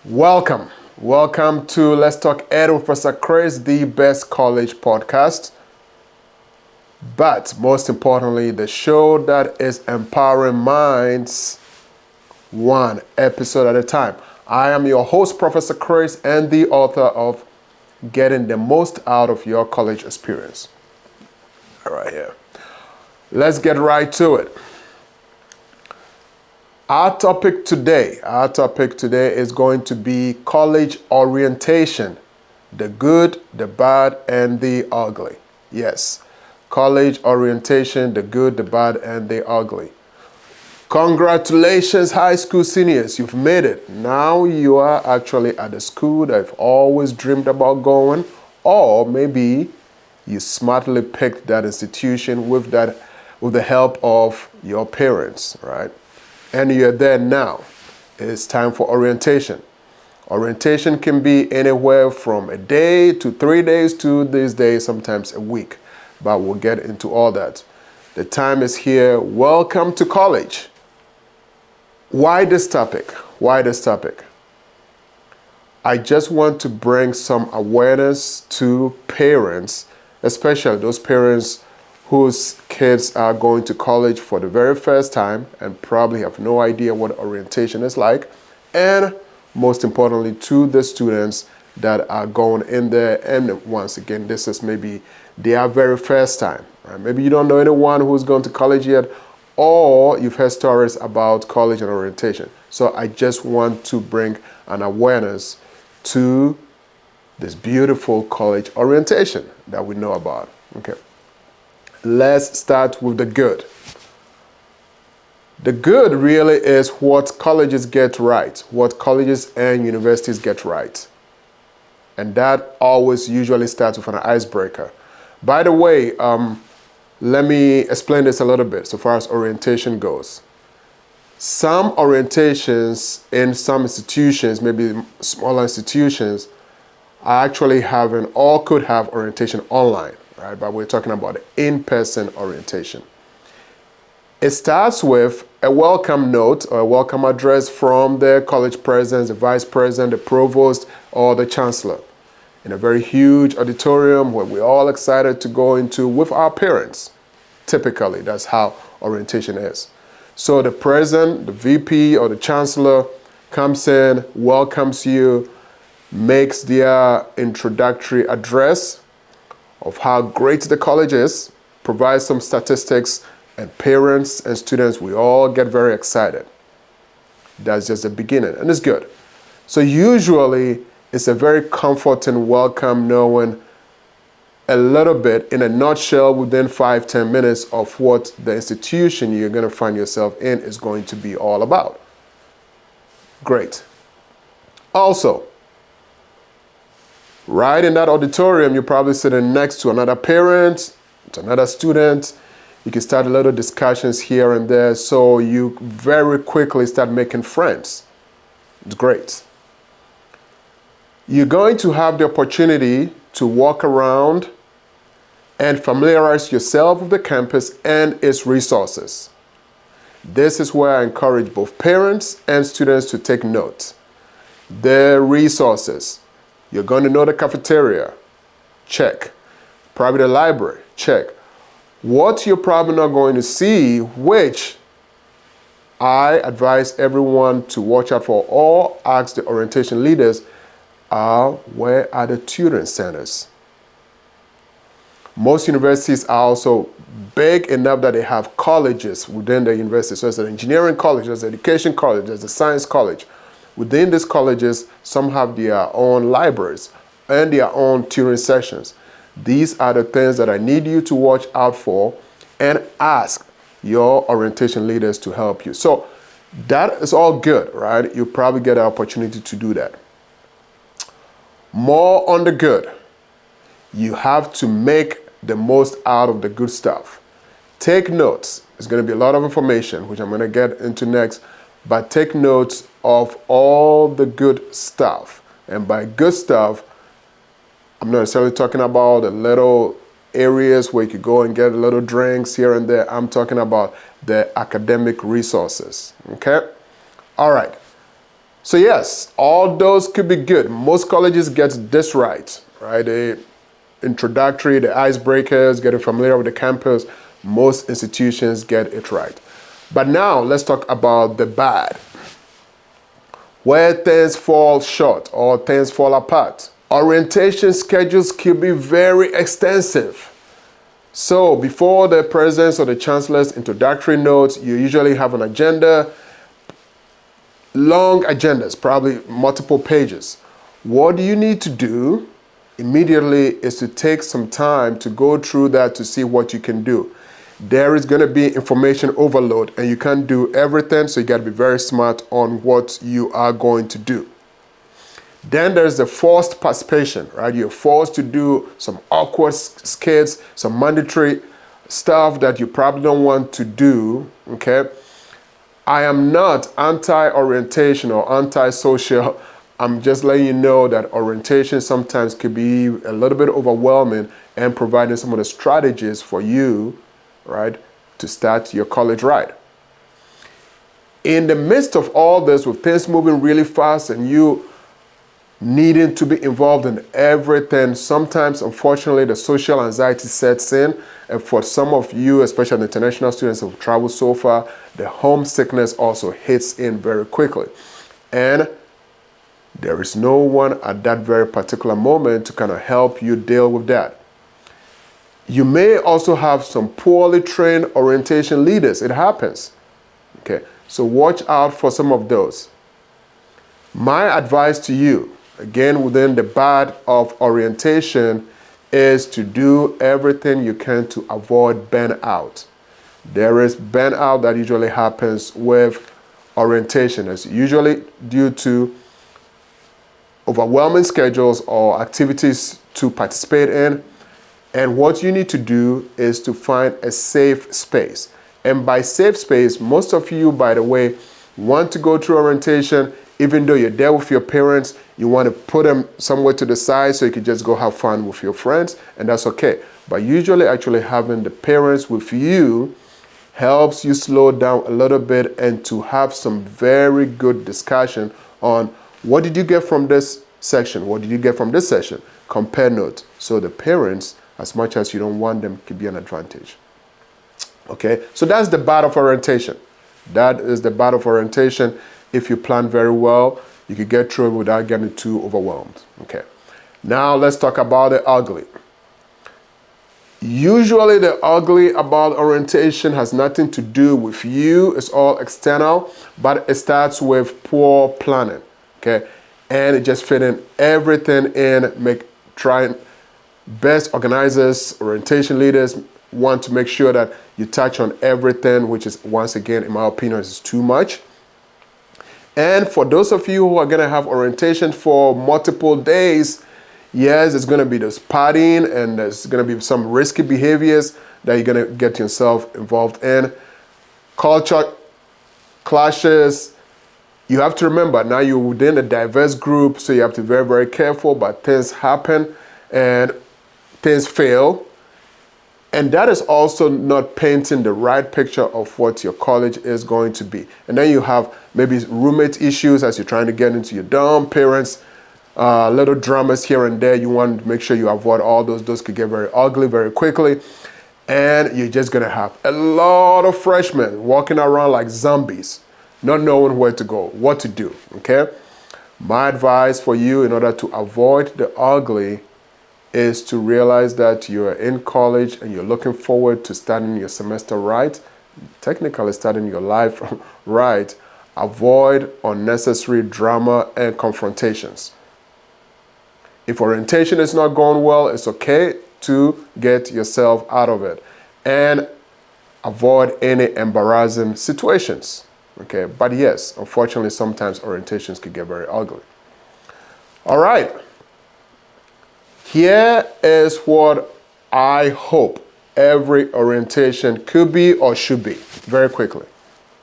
Welcome. Welcome to Let's Talk Ed with Professor Chris, the best college podcast. But most importantly, the show that is empowering minds one episode at a time. I am your host, Professor Chris, and the author of Getting the Most Out of Your College Experience. All right, here. Let's get right to it. Our topic today is going to be college orientation, the good, the bad, and the ugly. Yes, college orientation, the good, the bad, and the ugly. Congratulations, high school seniors, you've made it. Now you are actually at the school that you've always dreamed about going, or maybe you smartly picked that institution with the help of your parents, right? And you're there now. It's time for orientation. Orientation can be anywhere from a day to 3 days to these days, sometimes a week. But we'll get into all that. The time is here. Welcome to college. Why this topic? I just want to bring some awareness to parents, especially those parents whose kids are going to college for the very first time and probably have no idea what orientation is like. And most importantly, to the students that are going in there. And once again, this is maybe their very first time. Right? Maybe you don't know anyone who's going to college yet, or you've heard stories about college and orientation. So I just want to bring an awareness to this beautiful college orientation that we know about. Okay. Let's start with the good. The good really is what colleges get right, what colleges and universities get right. And that always usually starts with an icebreaker. By the way, let me explain this a little bit so far as orientation goes. Some orientations in some institutions, maybe smaller institutions, are actually having or could have orientation online. Right, but we're talking about in-person orientation. It starts with a welcome note or a welcome address from the college president, the vice president, the provost, or the chancellor in a very huge auditorium where we're all excited to go into with our parents. Typically, that's how orientation is. So the president, the VP, or the chancellor comes in, welcomes you, makes their introductory address of how great the college is, provides some statistics, and parents and students, we all get very excited. That's just the beginning, and it's good. So usually, it's a very comforting welcome knowing a little bit, in a nutshell, within 5-10 minutes of what the institution you're going to find yourself in is going to be all about. Great. Also, right in that auditorium, you're probably sitting next to another parent, to another student. You can start a little discussions here and there, so you very quickly start making friends. It's great. You're going to have the opportunity to walk around and familiarize yourself with the campus and its resources. This is where I encourage both parents and students to take note. The resources. You're going to know the cafeteria, check. Probably the library, check. What you're probably not going to see, which I advise everyone to watch out for or ask the orientation leaders, are where are the tutoring centers? Most universities are also big enough that they have colleges within the university. So there's an engineering college, there's an education college, there's a science college. Within these colleges, some have their own libraries and their own tutoring sessions. These are the things that I need you to watch out for and ask your orientation leaders to help you. So that is all good, right? You probably get an opportunity to do that. More on the good. You have to make the most out of the good stuff. Take notes. There's going to be a lot of information, which I'm going to get into next. But take notes of all the good stuff. And by good stuff, I'm not necessarily talking about the little areas where you could go and get little drinks here and there. I'm talking about the academic resources. Okay? All right. So yes, all those could be good. Most colleges get this right? The introductory, the icebreakers, getting familiar with the campus. Most institutions get it right. But now let's talk about the bad. Where things fall short or things fall apart. Orientation schedules could be very extensive. So before the president's or the chancellor's introductory notes, you usually have an agenda, long agendas, probably multiple pages. What you need to do immediately is to take some time to go through that to see what you can do. There is going to be information overload and you can't do everything, so you got to be very smart on what you are going to do. Then there's the forced participation, right? You're forced to do some awkward skits, some mandatory stuff that you probably don't want to do, okay? I am not anti-orientation or anti-social. I'm just letting you know that orientation sometimes could be a little bit overwhelming and providing some of the strategies for you, right, to start your college ride. In the midst of all this, with things moving really fast and you needing to be involved in everything, sometimes, unfortunately, the social anxiety sets in. And for some of you, especially the international students who have traveled so far, the homesickness also hits in very quickly. And there is no one at that very particular moment to kind of help you deal with that. You may also have some poorly trained orientation leaders. It happens. Okay, so watch out for some of those. My advice to you, again, within the bad of orientation, is to do everything you can to avoid burnout. There is burnout that usually happens with orientation. It's usually due to overwhelming schedules or activities to participate in. And what you need to do is to find a safe space. And by safe space, most of you, by the way, want to go through orientation. Even though you're there with your parents, you want to put them somewhere to the side so you can just go have fun with your friends, and that's okay. But usually actually having the parents with you helps you slow down a little bit and to have some very good discussion on what did you get from this section, what did you get from this session, compare notes. So the parents, as much as you don't want them, can be an advantage. Okay, so that's the bad of orientation. That is the bad of orientation. If you plan very well, you can get through it without getting too overwhelmed. Okay, now let's talk about the ugly. Usually the ugly about orientation has nothing to do with you. It's all external, but it starts with poor planning. Okay, and it just fitting everything in, trying best organizers, orientation leaders want to make sure that you touch on everything, which is, once again, in my opinion, is too much. And for those of you who are going to have orientation for multiple days, yes, there's going to be this partying and there's going to be some risky behaviors that you're going to get yourself involved in. Culture clashes. You have to remember, now you're within a diverse group, so you have to be very, very careful, but things happen and things fail. And that is also not painting the right picture of what your college is going to be. And then you have maybe roommate issues as you're trying to get into your dorm, parents, little dramas here and there. You want to make sure you avoid all those. Those could get very ugly very quickly. And you're just going to have a lot of freshmen walking around like zombies, not knowing where to go, what to do, okay? My advice for you in order to avoid the ugly is to realize that you're in college and you're looking forward to starting your semester right, technically starting your life right. Avoid unnecessary drama and confrontations. If orientation is not going well, it's okay to get yourself out of it and avoid any embarrassing situations. Okay, but yes, unfortunately, sometimes orientations can get very ugly. All right. Here is what I hope every orientation could be or should be, very quickly.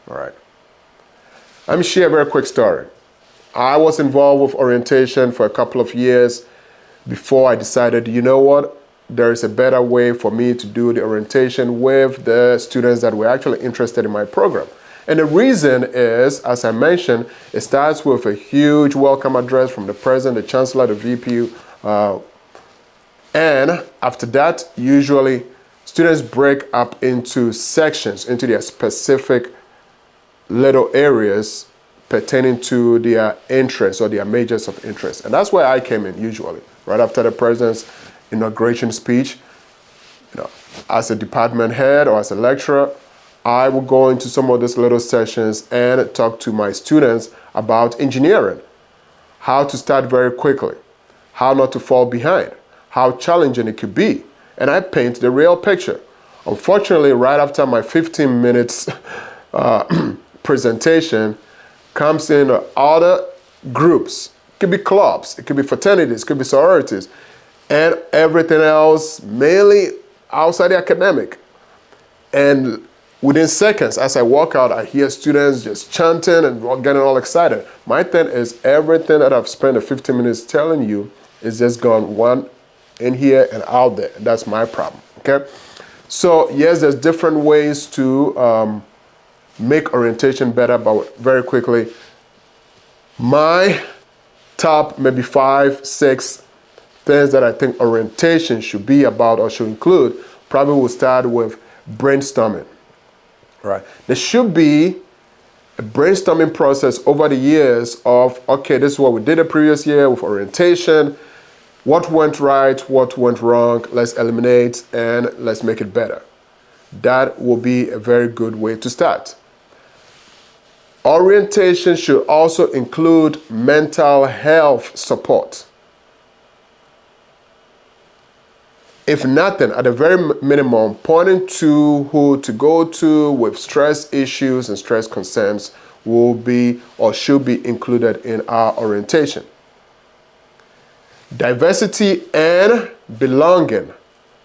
All right. Let me share a very quick story. I was involved with orientation for a couple of years before I decided, you know what, there is a better way for me to do the orientation with the students that were actually interested in my program. And the reason is, as I mentioned, it starts with a huge welcome address from the president, the chancellor, the VP, and after that, usually students break up into sections, into their specific little areas pertaining to their interests or their majors of interest. And that's where I came in usually, right after the president's inauguration speech. As a department head or as a lecturer, I will go into some of these little sessions and talk to my students about engineering, how to start very quickly, how not to fall behind, how challenging it could be. And I paint the real picture. Unfortunately, right after my 15 minutes presentation comes in other groups. It could be clubs, it could be fraternities, it could be sororities, and everything else, mainly outside the academic. And within seconds, as I walk out, I hear students just chanting and getting all excited. My thing is everything that I've spent the 15 minutes telling you is just gone one in here and out there. And that's my problem, okay? So yes, there's different ways to make orientation better, but very quickly, my top maybe 5, 6 things that I think orientation should be about or should include, probably will start with brainstorming, right? There should be a brainstorming process over the years of, okay, this is what we did the previous year with orientation, what went right, what went wrong, let's eliminate and let's make it better. That will be a very good way to start. Orientation should also include mental health support. If nothing, at the very minimum, pointing to who to go to with stress issues and stress concerns will be or should be included in our orientation. Diversity and belonging,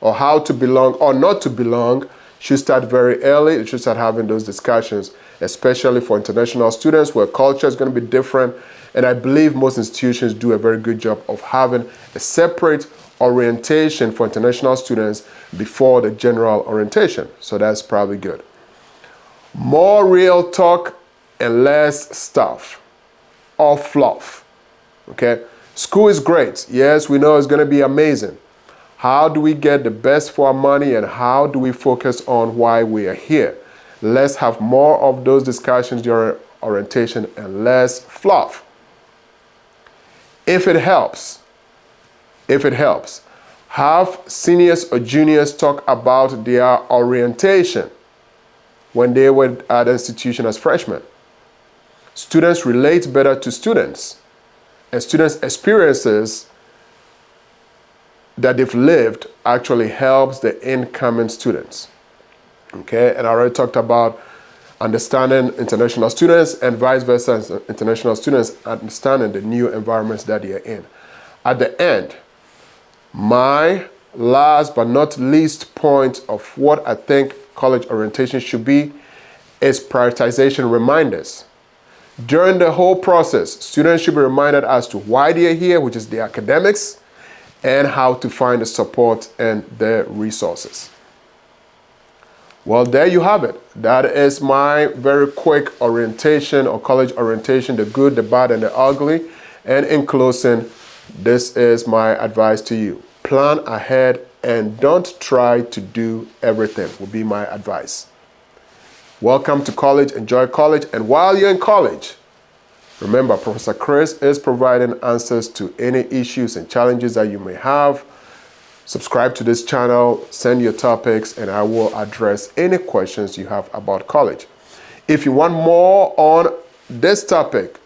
or how to belong or not to belong, should start very early. It should start having those discussions, especially for international students where culture is going to be different. And I believe most institutions do a very good job of having a separate orientation for international students before the general orientation. So that's probably good. More real talk and less stuff or fluff. Okay? School is great. Yes, we know it's going to be amazing. How do we get the best for our money and how do we focus on why we are here? Let's have more of those discussions during orientation and less fluff. If it helps, have seniors or juniors talk about their orientation when they were at the institution as freshmen. Students relate better to students, and students' experiences that they've lived actually helps the incoming students. Okay, and I already talked about understanding international students and vice versa, international students understanding the new environments that they are in. At the end, my last but not least point of what I think college orientation should be is prioritization reminders. During the whole process, students should be reminded as to why they are here, which is the academics, and how to find the support and the resources. Well, there you have it. That is my very quick orientation or college orientation, the good, the bad, and the ugly. And in closing, this is my advice to you. Plan ahead and don't try to do everything will be my advice. Welcome to college, enjoy college, and while you're in college, remember, Professor Chris is providing answers to any issues and challenges that you may have. Subscribe to this channel, send your topics, and I will address any questions you have about college. If you want more on this topic,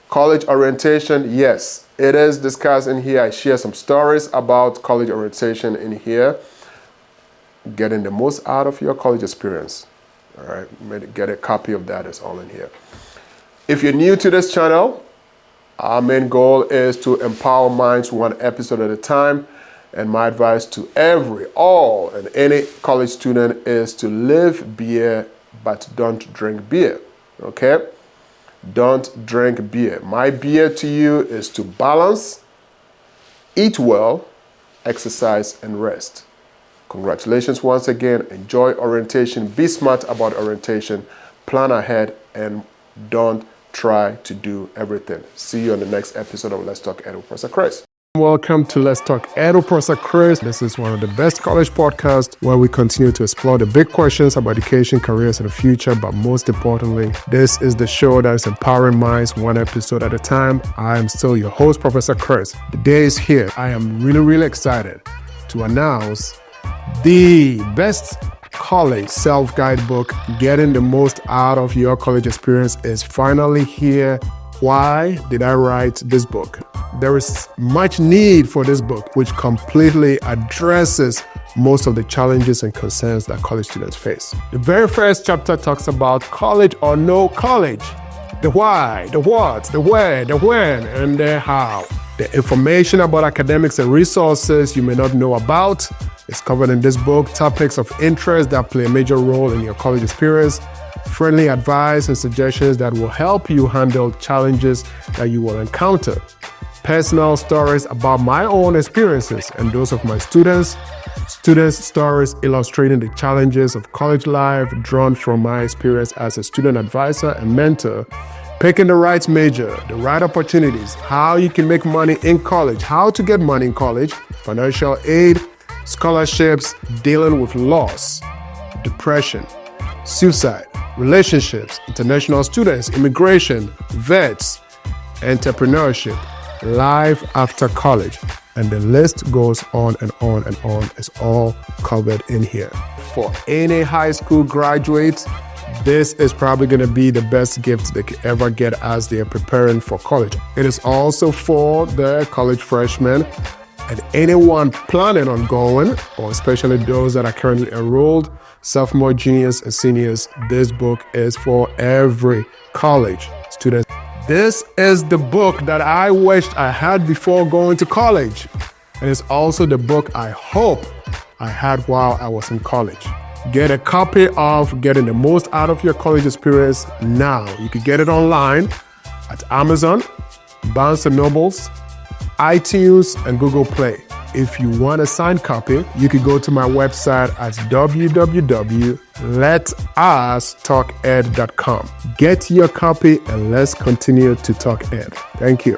college orientation, yes, it is discussed in here. I share some stories about college orientation in here. Getting the most out of your college experience. All right, get a copy of that. It's all in here. If you're new to this channel, our main goal is to empower minds one episode at a time. And my advice to all and any college student is to live beer, but don't drink beer. Okay? Don't drink beer. My beer to you is to balance, eat well, exercise, and rest. Congratulations once again. Enjoy orientation. Be smart about orientation. plan ahead and don't try to do everything. See you on the next episode of Let's Talk Ed with Professor Chris. Welcome to Let's Talk Ed with Professor Chris. This is one of the best college podcasts where we continue to explore the big questions about education, careers, and the future. But most importantly, this is the show that is empowering minds one episode at a time. I am still your host, Professor Chris. The day is here. I am really excited to announce the best college self-guide book, Getting the Most Out of Your College Experience, is finally here. Why did I write this book? There is much need for this book, which completely addresses most of the challenges and concerns that college students face. The very first chapter talks about college or no college, the why, the what, the where, the when, and the how. The information about academics and resources you may not know about is covered in this book. Topics of interest that play a major role in your college experience, friendly advice and suggestions that will help you handle challenges that you will encounter, personal stories about my own experiences and those of my students stories illustrating the challenges of college life drawn from my experience as a student advisor and mentor, picking the right major, the right opportunities, how you can make money in college, how to get money in college, financial aid, scholarships, dealing with loss, depression, suicide, relationships, international students, immigration, vets, entrepreneurship, life after college, and the list goes on and on and on. It's all covered in here. For any high school graduates, this is probably going to be the best gift they could ever get as they are preparing for college. It is also for the college freshmen and anyone planning on going, or especially those that are currently enrolled, sophomore, juniors, and seniors. This book is for every college student. This is the book that I wished I had before going to college. And it's also the book I hope I had while I was in college. Get a copy of Getting the Most Out of Your College Experience now. You can get it online at Amazon, Barnes & Nobles, iTunes, and Google Play. If you want a signed copy, you can go to my website at www.letustalked.com. Get your copy and let's continue to talk ed. Thank you.